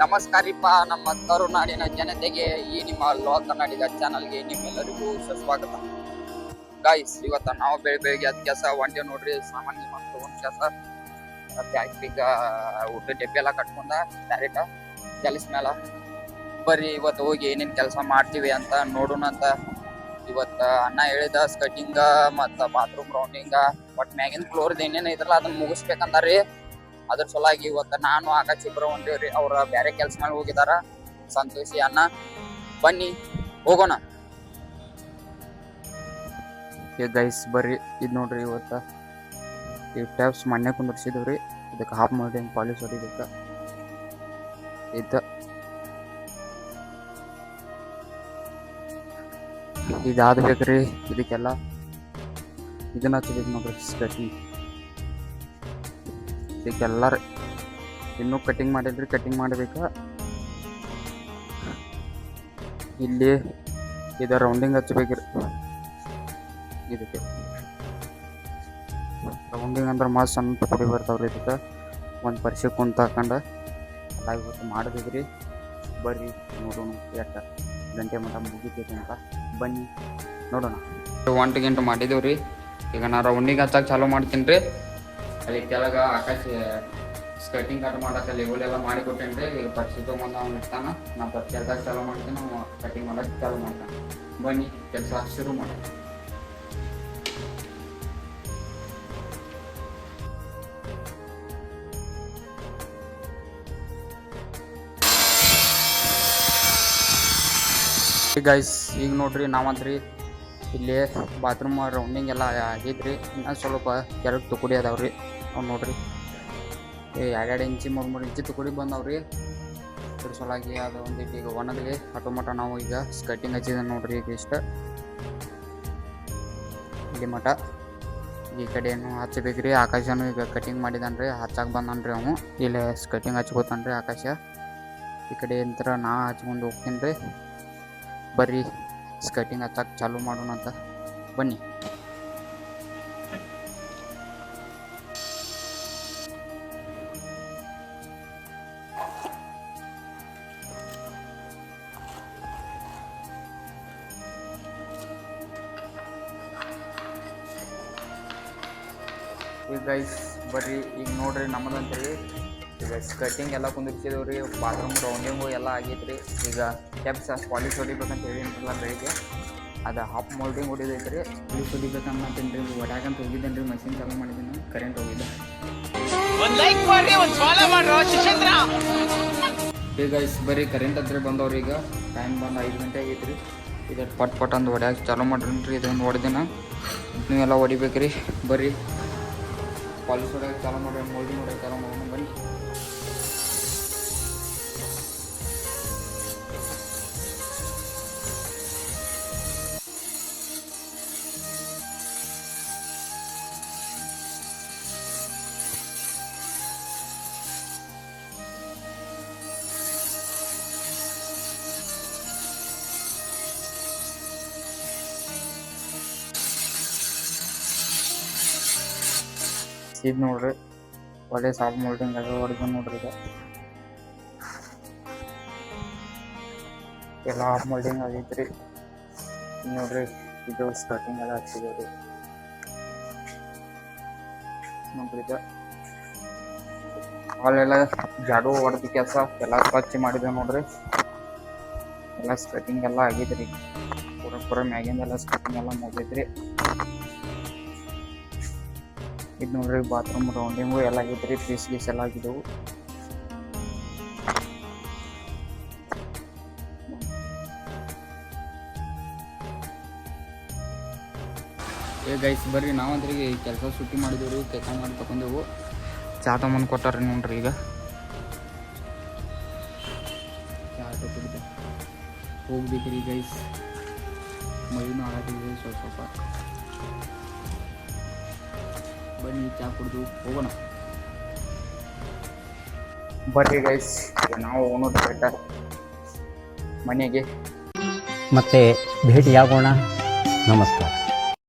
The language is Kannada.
ನಮಸ್ಕಾರಿಪ್ಪ ನಮ್ಮ ಕರುನಾಡಿನ ಜನತೆಗೆ ಈ ನಿಮ್ಮ ಲೋ ಕನ್ನಡಿಗ ಚಾನಲ್ಗೆ ನಿಮ್ಮೆಲ್ಲರಿಗೂ ಸುಸ್ವಾಗತ. ಗೈಸ್, ಇವತ್ತು ನಾವು ಬೆಳಿಗ್ಗೆ ಅದ್ ಕೆಲಸ ಒಂಟೆ ನೋಡ್ರಿ. ಸಾಮಾನ್ಯ ಮತ್ತು ಒಂದ್ ಕೆಲಸ ಬ್ಯಾಗ್ ಊಟ ಡಬ್ಬಿ ಎಲ್ಲ ಕಟ್ಕೊಂಡ ಡೈರೆಕ್ಟ್ ಕೆಲಸ ಮೇಲ ಬರ್ರಿ ಇವತ್ತು ಹೋಗಿ ಏನೇನ್ ಕೆಲಸ ಮಾಡ್ತೀವಿ ಅಂತ ನೋಡೋಣ ಅಂತ. ಇವತ್ತ ಅಣ್ಣ ಹೇಳಿದ ಸ್ಕಟಿಂಗ ಮತ್ತ ಬಾತ್ರೂಮ್ ರೌಂಡಿಂಗ ಬಟ್ ಮ್ಯಾಗಿನ ಫ್ಲೋರ್ ಏನೇನ್ ಐತ್ರಲ್ಲ ಅದನ್ನ ಮುಗಿಸ್ಬೇಕಂದಾರ್ರಿ. ಅದ್ರ ಸಲುವಾಗಿ ಇವತ್ತ ನಾನು ಆಕಾಶ್ ಇಬ್ರು ಹೊಂಟಿವ್ರಿ. ಅವ್ರ ಬೇರೆ ಕೆಲ್ಸ ಮೇಲೆ ಹೋಗಿದಾರ. ಸಂತೋಷಿ ಅಣ್ಣ, ಬನ್ನಿ ಹೋಗೋಣ. ಗೈಸ್ ಬರ್ರಿ, ಇದ್ ನೋಡ್ರಿ ಇವತ್ತ ಈ ಟ್ಯಾಬ್ಸ್ ಮಣ್ಣೆ ಕುಂದಿರ್ಸಿದವ್ರಿ. ಇದಕ್ಕೆ ಹಾಫ್ ಮಾಡಿ ಪಾಲಿಶ್ ಹೊಡಿಬೇಕ. ಇದಾದ ಬೇಕ್ರಿ. ಇದಕ್ಕೆಲ್ಲ ಇದನ್ನ ಹಚ್ಚಬೇಕು ನೋಡ್ರಿ ಸ್ಕಟಿಂಗ್. ಇದಕ್ಕೆಲ್ಲರ ಇನ್ನೂ ಕಟಿಂಗ್ ಮಾಡಿಲ್ರಿ, ಕಟಿಂಗ್ ಮಾಡಬೇಕ. ಇಲ್ಲಿ ಇದು ರೌಂಡಿಂಗ್ ಹಚ್ಚಬೇಕ್ರಿ. ಇದಕ್ಕೆ ರೌಂಡಿಂಗ್ ಅಂದ್ರೆ ಮಸ್ತ್ ಸಣ್ಣ ಪುಡಿ ಬರ್ತಾವ್ರಿ. ಇದಕ್ಕೆ ಒಂದು ಪರಿಷೆ ಕುಂತ ಹಾಕೊಂಡು ಎಲ್ಲ ಇವತ್ತು ಮಾಡಬೇಕ್ರಿ. ಬರ್ರಿ ನೋಡೋಣ ಎಷ್ಟು ಗಂಟೆ ಮಟ್ಟ ಮುಗಿತೈತಿ ಅಂತ. ಬನ್ನಿ ನೋಡೋಣ. 1 ಗಂಟೆ ಮಾಡಿದೇವ್ರಿ. ಈಗ ನಾ ರೌಂಡಿಂಗ್ ಹಚ್ಚಾಕ ಚಾಲೂ ಮಾಡ್ತೀನಿ ರೀ. ಅಲ್ಲಿ ಕೆಳಗ ಆಕಾಶ ಸ್ಕರ್ಟಿಂಗ್ ಕಟ್ ಮಾಡಕ್ಕೆ ಲೆವೆಲ್ ಎಲ್ಲ ಮಾಡಿ ಕೊಟ್ಟೇನ್ರಿ. ಈಗ ಪರಿಸ್ಥಿತಿ ತೊಗೊಂಡು ಅವ್ನು ಇರ್ತಾನ. ನಾ ಕೆಲ್ಸದಾಗ ಚಾಲೂ ಮಾಡ್ತೀನಿ, ನಾವು ಕಟಿಂಗ್ ಮಾಡಕ್ಕೆ ಚಾಲೂ ಮಾಡ್ತಾನೆ. ಬನ್ನಿ ಕೆಲಸ ಶುರು ಮಾಡೋಣ. ಗೈಸ್, ಈಗ ನೋಡ್ರಿ ನಾವಂತ್ರಿ ಇಲ್ಲಿ ಬಾತ್ರೂಮ್ ರೌಂಡಿಂಗ್ ಎಲ್ಲ ಆಗೈತ್ರಿ. ಇನ್ನೂ ಸ್ವಲ್ಪ ಕೆಳಗೆ ತುಕುಡಿ ಅದಾವ್ರಿ. ಅವ್ನು ನೋಡ್ರಿ 2 ಇಂಚಿ 3 ಇಂಚಿ ತುಕುಡಿ ಬಂದವ್ರಿ. ಅದ್ರ ಸಲುವಾಗಿ ಅದು ಒಂದಿಟ್ಟು ಈಗ ಒಣಗಲಿ ಆಟೋಮಟ ನಾವು ಈಗ ಸ್ಕಟಿಂಗ್ ಹಚ್ಚಿದ ನೋಡ್ರಿ. ಈಗ ಇಷ್ಟ ಇಲ್ಲಿ ಮಟ ಈ ಕಡೆನು ಹಚ್ಚಬೇಕ್ರಿ. ಆಕಾಶನು ಈಗ ಕಟಿಂಗ್ ಮಾಡಿದಾನ್ರಿ, ಹಚ್ಚಾಕ ಬಂದನ್ರಿ. ಅವನು ಇಲ್ಲಿ ಸ್ಕಟಿಂಗ್ ಹಚ್ಕೋತಾನ್ರಿ ಆಕಾಶ. ಈ ಕಡೆ ಯಂತ್ರ ನಾ ಹಚ್ಕೊಂಡು ಹೋಗ್ತೀನಿ ರೀ. ಬರ್ರಿ ಸ್ಕಟಿಂಗ್ ಹಚ್ಚಾಕ ಚಾಲೂ ಮಾಡೋಣ ಅಂತ. ಬನ್ನಿ. ಈಗ ಗೈಸ್ ಬರ್ರಿ, ಈಗ ನೋಡ್ರಿ ನಮ್ಮದಂತ್ರಿ ಈಗ ಸ್ಕಟಿಂಗ್ ಎಲ್ಲ ಕುಂದಿರ್ಸಿದವ್ರಿ. ಬಾತ್ರೂಮ್ ರೌಂಡಿಂಗು ಎಲ್ಲ ಆಗೈತ್ರಿ. ಈಗ ಟೆಪ್ಸ್ ಪಾಲಿಶ್ ಹೊಡಿಬೇಕಂತ ಹೇಳಿದ್ರಲ್ಲ ಬೆಳಿಗ್ಗೆ, ಅದು ಹಾಫ್ ಮೋಲ್ಡಿಂಗ್ ಹೊಡಿದೈತ್ರಿ. ಪಾಲಿಶ್ ಹೊಡಿಬೇಕಂತ ತಿನ್ರಿ. ಹೊಡ್ಯಾಕಂತ ಹೋಗಿದ್ದೇನೆ ರೀ, ಮಷಿನ್ ಚಾಲೂ ಮಾಡಿದ್ದೀನಿ, ಕರೆಂಟ್ ಹೋಗಿದ್ದೆ. ಈಗ ಗೈಸ್ ಬರ್ರಿ ಕರೆಂಟ್ ಹತ್ರ ಬಂದವ್ರಿ. ಈಗ ಟೈಮ್ ಬಂದು 5 ಗಂಟೆ ಆಗೈತ್ರಿ. ಇದು ಪಟ್ ಅಂದು ಹೊಡ್ಯಾಕ ಚಾಲೂ ಮಾಡ್ರಿ. ಇದನ್ನು ಹೊಡೆದಿನ ನೀವೆಲ್ಲ ಹೊಡಿಬೇಕ್ರಿ. ಬರ್ರಿ ಪಾಲಿಶ್ ಹೊಡ್ಯಾಕ ಚಾಲೂ ಮಾಡ್ರಿ, ಮೋಲ್ಡಿಂಗ್ ಹೊಡ್ಯಾಕ ಚಾಲೂ ಮಾಡೋಣ. ಬನ್ನಿ. ಇದು ನೋಡ್ರಿ ಒಳ್ಳೆ ಸಾಫ್ಟ್ ಮೋಲ್ಡಿಂಗ್ ಎಲ್ಲ ಹೊಡೆದ ನೋಡ್ರಿ. ಈಗ ಎಲ್ಲ ಹಾಫ್ ಮೋಲ್ಡಿಂಗ್ ಆಗೈತ್ರಿ. ನೋಡ್ರಿ ಇದು ಸ್ಕರ್ಟಿಂಗ್ ಎಲ್ಲ ಹಚ್ಚಿದೇವ್ರಿ. ನೋಡ್ರಿ ಇದು ಅಲ್ಲೆಲ್ಲ ಜಾಡು ಹೊಡೆದ ಕೆಲಸ ಎಲ್ಲ ಸ್ವಚ್ಛ ಮಾಡಿದೆ ನೋಡ್ರಿ. ಎಲ್ಲ ಸ್ಕರ್ಟಿಂಗ್ ಎಲ್ಲ ಆಗೈತ್ರಿ. ಪೂರ ಮ್ಯಾಗಿಂದೆಲ್ಲ ಸ್ಕರ್ಟಿಂಗ್ ಎಲ್ಲ ಮುಗೈತ್ರಿ. ಇದು ನೋಡ್ರಿ ಬಾತ್ರೂಮ್ ರೌಂಡಿಂಗು ಎಲ್ಲ ಆಗೈತ್ರಿ. ಪೀಸ್ ಗೀಸ್ ಎಲ್ಲ ಆಗಿದ್ದವು. ಏ ಗೈಸ್ ಬರ್ರಿ, ನಾವಂದ್ರೆ ಈಗ ಕೆಲಸ ಸುಟ್ಟಿ ಮಾಡಿದೇವ್ರಿ. ಕೆಲಸ ಮಾಡಿ ತಗೊಂಡೆವು. ಚಾ ತಗೊಂಡು ಕೊಟ್ಟಾರ್ರಿ ನೋಡ್ರಿ. ಈಗ ಚಾ ಕುಡಿದ ಹೋಗ್ಬೇಕ್ರಿ ಗೈಸ್. ಮೈನೂ ಆಗತ್ತಿದ್ರಿ ಸ್ವಲ್ಪ. ಬನ್ನಿ ಚಾ ಕುಡಿದು ಹೋಗೋಣ. ಬರ್ರಿ ಗೈಸ್, ನಾವು ಹೋಗೋಣ ಮನೆಗೆ. ಮತ್ತೆ ಭೇಟಿಯಾಗೋಣ. ನಮಸ್ಕಾರ.